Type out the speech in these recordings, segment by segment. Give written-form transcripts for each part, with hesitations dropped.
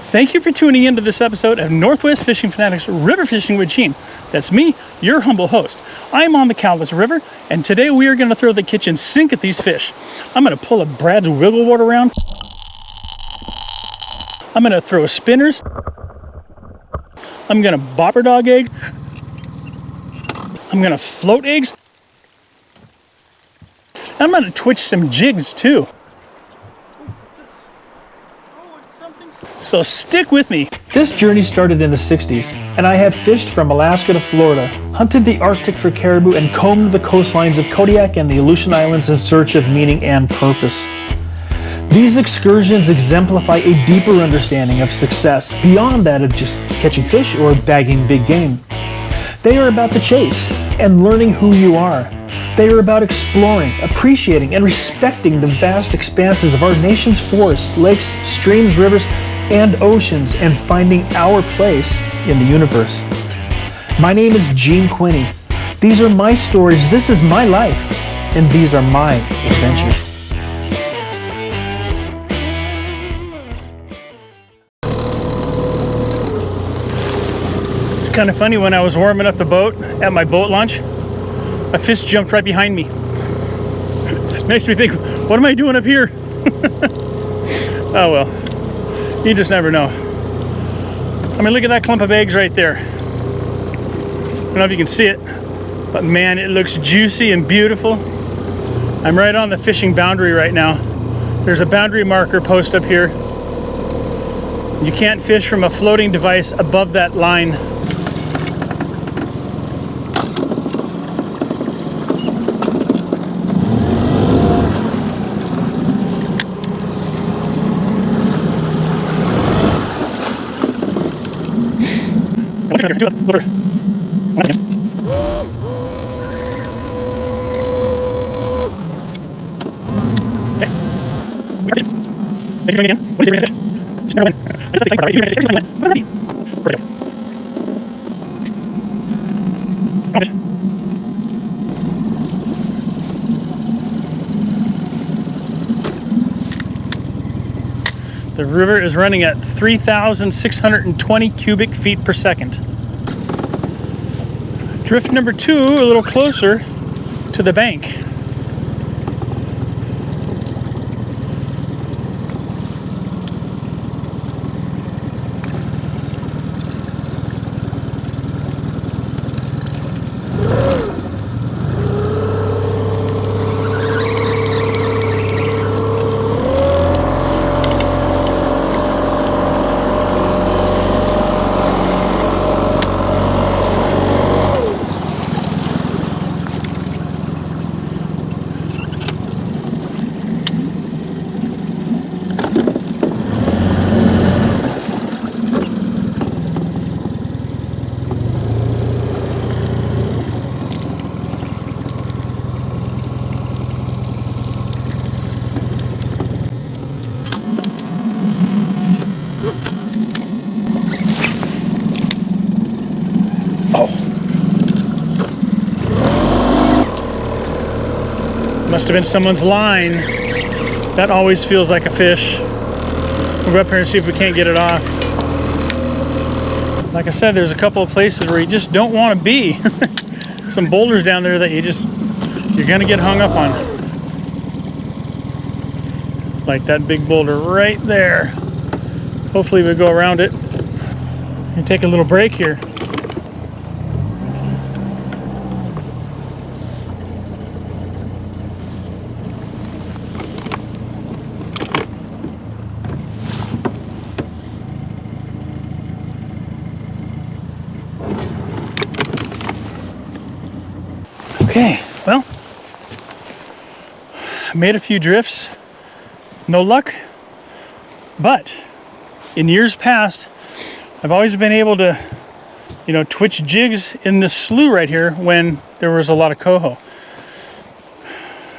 Thank you for tuning into this episode of Northwest Fishing Fanatics River Fishing with Gene. That's me, your humble host. I'm on the Cowlitz River, and today we are going to throw the kitchen sink at these fish. I'm going to pull a Brad's Wiggle Wart around. I'm going to throw spinners. I'm going to bopper dog egg. I'm going to float eggs. I'm going to twitch some jigs too. So stick with me. This journey started in the 60s, and I have fished from Alaska to Florida, hunted the Arctic for caribou, and combed the coastlines of Kodiak and the Aleutian Islands in search of meaning and purpose. These excursions exemplify a deeper understanding of success beyond that of just catching fish or bagging big game. They are about the chase and learning who you are. They are about exploring, appreciating, and respecting the vast expanses of our nation's forests, lakes, streams, rivers, and oceans, and finding our place in the universe. My name is Gene Quinney. These are my stories, this is my life, and these are my adventures. It's kind of funny, when I was warming up the boat at my boat launch, a fish jumped right behind me. Makes me think, what am I doing up here? Oh well. You just never know. I mean, look at that clump of eggs right there. I don't know if you can see it, but man, it looks juicy and beautiful. I'm right on the fishing boundary right now. There's a boundary marker post up here. You can't fish from a floating device above that line. The river is running at 3,620 cubic feet per second. Drift number 2, a little closer to the bank. Must have been someone's line. That always feels like a fish. We'll go up here and see if we can't get it off. Like I said, there's a couple of places where you just don't want to be. Some boulders down there that you're gonna get hung up on. Like that big boulder right there. Hopefully we go around it and take a little break here. Okay, well, I made a few drifts, no luck, but in years past, I've always been able to, twitch jigs in this slough right here when there was a lot of coho.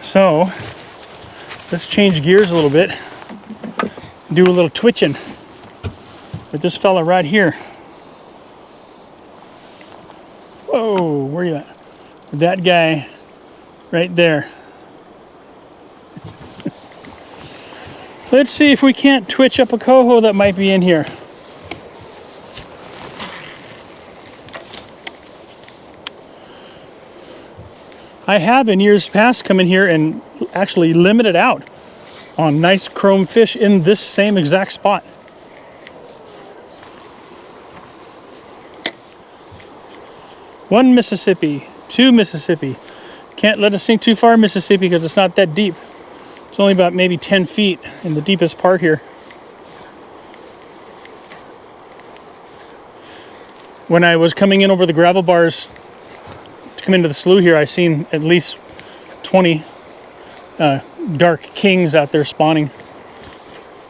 So, let's change gears a little bit, do a little twitching with this fella right here. Whoa, where are you at? That guy right there. Let's see if we can't twitch up a coho that might be in here. I have in years past come in here and actually limited out on nice chrome fish in this same exact spot. One Mississippi, two Mississippi. Can't let it sink too far, Mississippi, because it's not that deep. It's only about maybe 10 feet in the deepest part here. When I was coming in over the gravel bars to come into the slough here, I seen at least 20 dark kings out there spawning.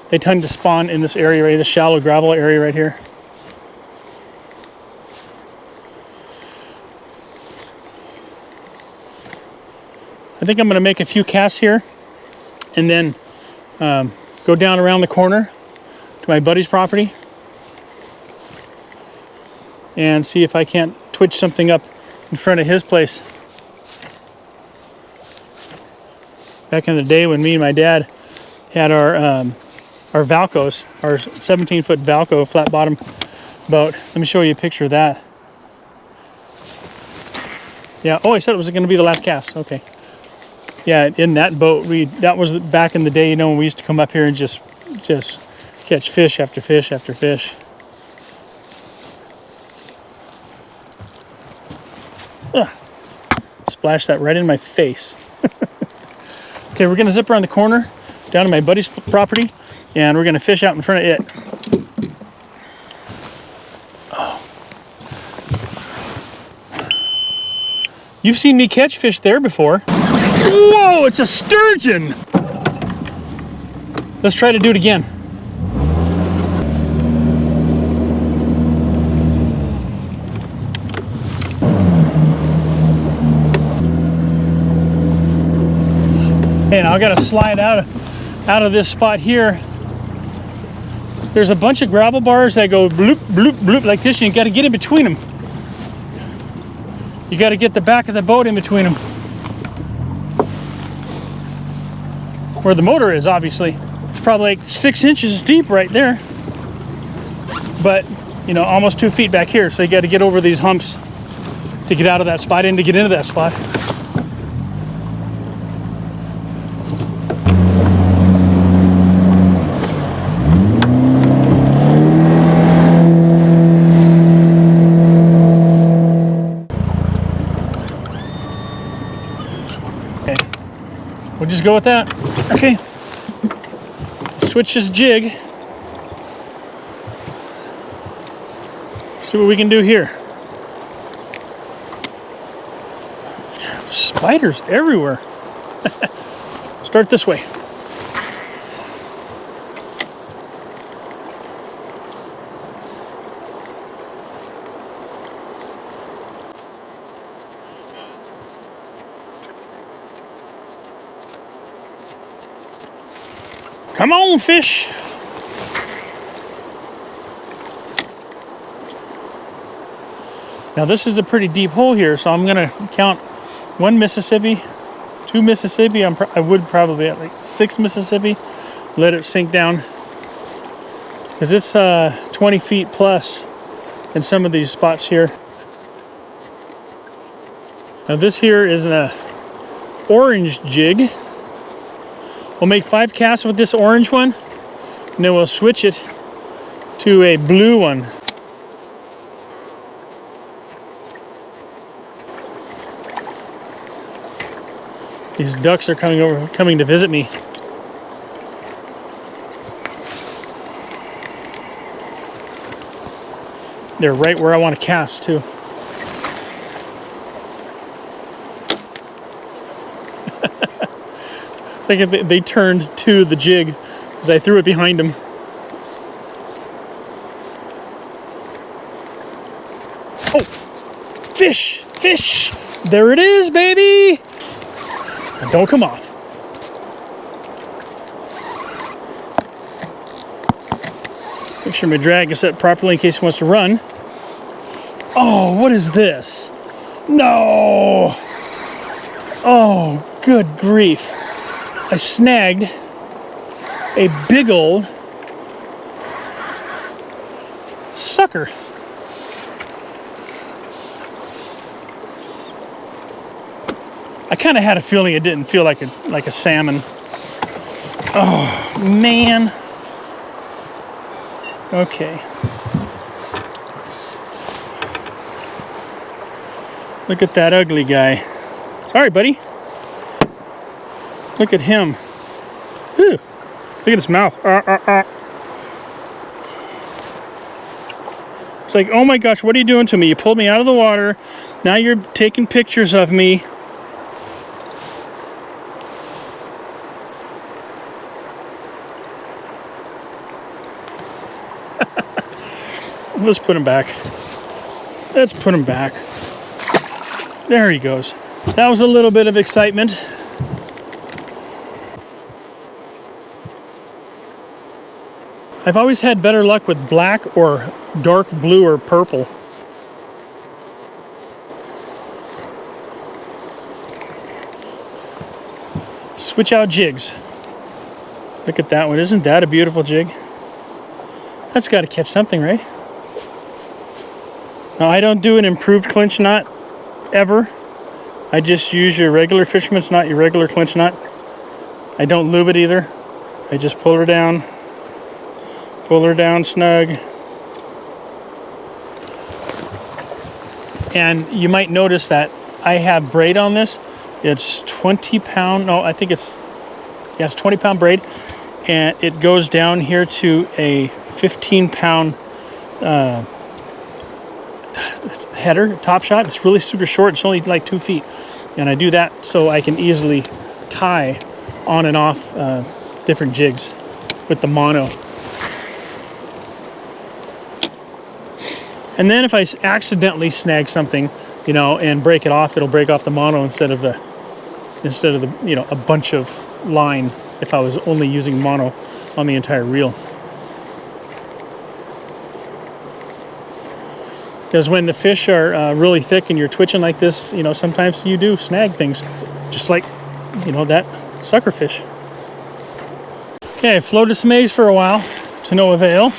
They tend to spawn in this area right here, the shallow gravel area right here. I think I'm going to make a few casts here and then go down around the corner to my buddy's property and see if I can't twitch something up in front of his place. Back in the day when me and my dad had our Valcos, our 17-foot Valco flat bottom boat. Let me show you a picture of that. Yeah, oh, I said it was going to be the last cast. Okay. Yeah, in that boat, that was back in the day, you know, when we used to come up here and just catch fish after fish after fish. Ugh. Splash that right in my face. Okay, we're gonna zip around the corner down to my buddy's property and we're gonna fish out in front of it. Oh. You've seen me catch fish there before. Whoa, it's a sturgeon! Let's try to do it again. Okay, now I gotta slide out of this spot here. There's a bunch of gravel bars that go bloop, bloop, bloop like this, and you gotta get in between them. You gotta get the back of the boat in between them. Where the motor is, obviously. It's probably like 6 inches deep right there. But, you know, almost 2 feet back here, so you gotta get over these humps to get out of that spot and to get into that spot. We'll just go with that. Okay. Switch this jig. See what we can do here. Spiders everywhere. Start this way. Come on, fish. Now this is a pretty deep hole here, so I'm gonna count 1 Mississippi, 2 Mississippi. I would probably at like 6 Mississippi. Let it sink down, because it's 20 feet plus in some of these spots here. Now this here is an orange jig. We'll make 5 casts with this orange one, and then we'll switch it to a blue one. These ducks are coming to visit me. They're right where I want to cast too. I think they turned to the jig as I threw it behind them. Oh, fish, fish! There it is, baby! Now don't come off. Make sure my drag is set properly in case he wants to run. Oh, what is this? No! Oh, good grief. I snagged a big old sucker. I kind of had a feeling it didn't feel like a salmon. Oh, man. Okay. Look at that ugly guy. Sorry, buddy. Look at him. Whew. Look at his mouth. It's like, oh my gosh, what are you doing to me? You pulled me out of the water. Now you're taking pictures of me. Let's put him back. Let's put him back. There he goes. That was a little bit of excitement. I've always had better luck with black or dark blue or purple. Switch out jigs. Look at that one. Isn't that a beautiful jig? That's got to catch something, right? Now, I don't do an improved clinch knot ever. I just use your regular fisherman's knot, your regular clinch knot. I don't lube it either. I just pull her down snug. And you might notice that I have braid on this. It's 20 pound, no, I think it's 20 pound braid. And it goes down here to a 15 pound header, top shot. It's really super short. It's only like 2 feet. And I do that so I can easily tie on and off different jigs with the mono. And then if I accidentally snag something, you know, and break it off, it'll break off the mono instead of the, you know, a bunch of line if I was only using mono on the entire reel. Because when the fish are really thick and you're twitching like this, you know, sometimes you do snag things, just like, you know, that sucker fish. Okay, I floated some eggs for a while to no avail.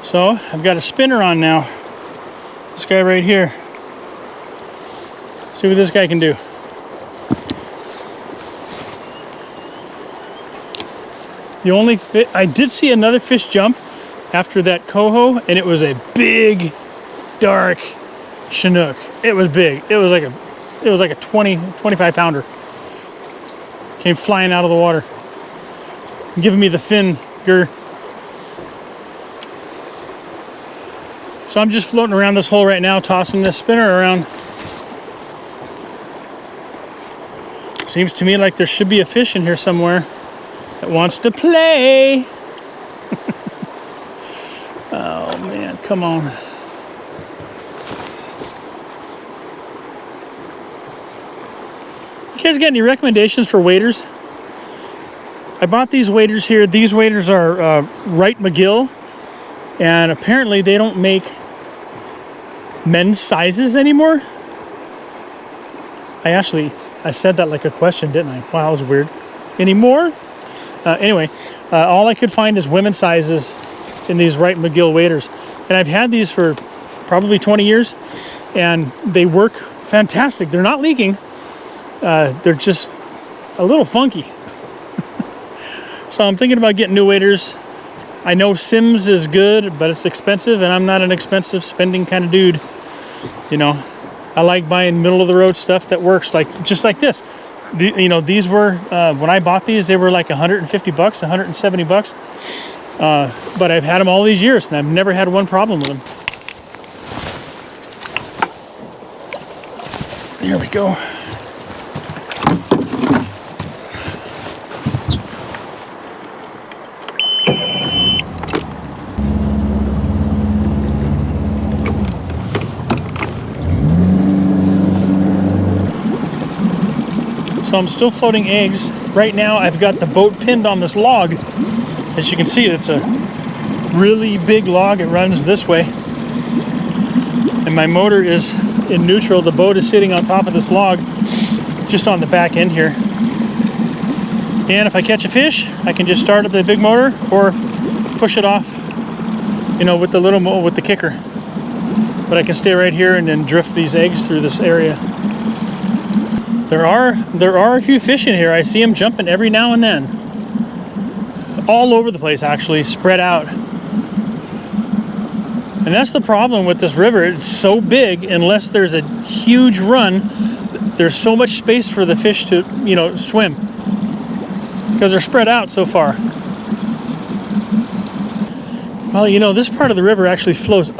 So I've got a spinner on now. This guy right here. See what this guy can do. The only I did see another fish jump after that coho, and it was a big, dark Chinook. It was big. It was like a 25 pounder. Came flying out of the water, giving me the finger. So I'm just floating around this hole right now, tossing this spinner around. Seems to me like there should be a fish in here somewhere that wants to play. Oh man, come on. You guys got any recommendations for waders? I bought these waders here. These waders are Wright McGill, and apparently they don't make men's sizes anymore. I said that like a question, didn't I? Wow, that was weird. Anymore? Anyway, all I could find is women's sizes in these Wright McGill waders. And I've had these for probably 20 years, and they work fantastic. They're not leaking. They're just a little funky. So I'm thinking about getting new waders. I know Sims is good, but it's expensive, and I'm not an expensive spending kind of dude. You know, I like buying middle of the road stuff that works, like just like this. You know, these were when I bought these, they were like 150 bucks, 170 bucks. But I've had them all these years, and I've never had one problem with them. There we go. So I'm still floating eggs. Right now I've got the boat pinned on this log. As you can see, it's a really big log. It runs this way. And my motor is in neutral. The boat is sitting on top of this log, just on the back end here. And if I catch a fish, I can just start up the big motor or push it off, you know, with the kicker. But I can stay right here and then drift these eggs through this area. There are a few fish in here. I see them jumping every now and then. All over the place, actually, spread out. And that's the problem with this river. It's so big, unless there's a huge run, there's so much space for the fish to, you know, swim. Because they're spread out so far. Well, you know, this part of the river actually flows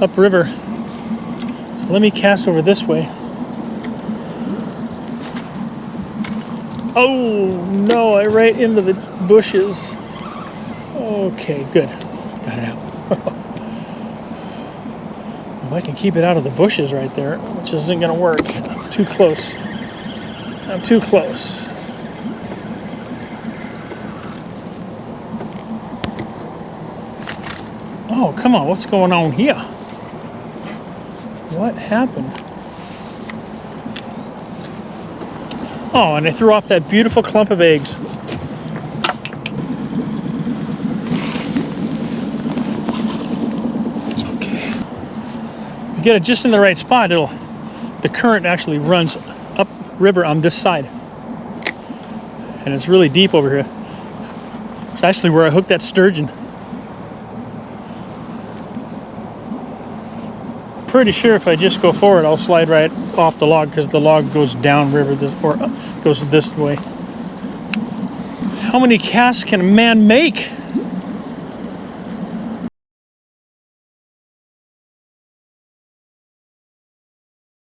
upriver. So let me cast over this way. Oh no, I right into the bushes. Okay, good. Got it out. If I can keep it out of the bushes right there, which isn't gonna work. I'm too close. I'm too close. Oh, come on, what's going on here? What happened? Oh, and I threw off that beautiful clump of eggs. Okay. If you get it just in the right spot, the current actually runs up river on this side. And it's really deep over here. It's actually where I hooked that sturgeon. Pretty sure if I just go forward, I'll slide right off the log because the log goes down river or goes this way. How many casts can a man make?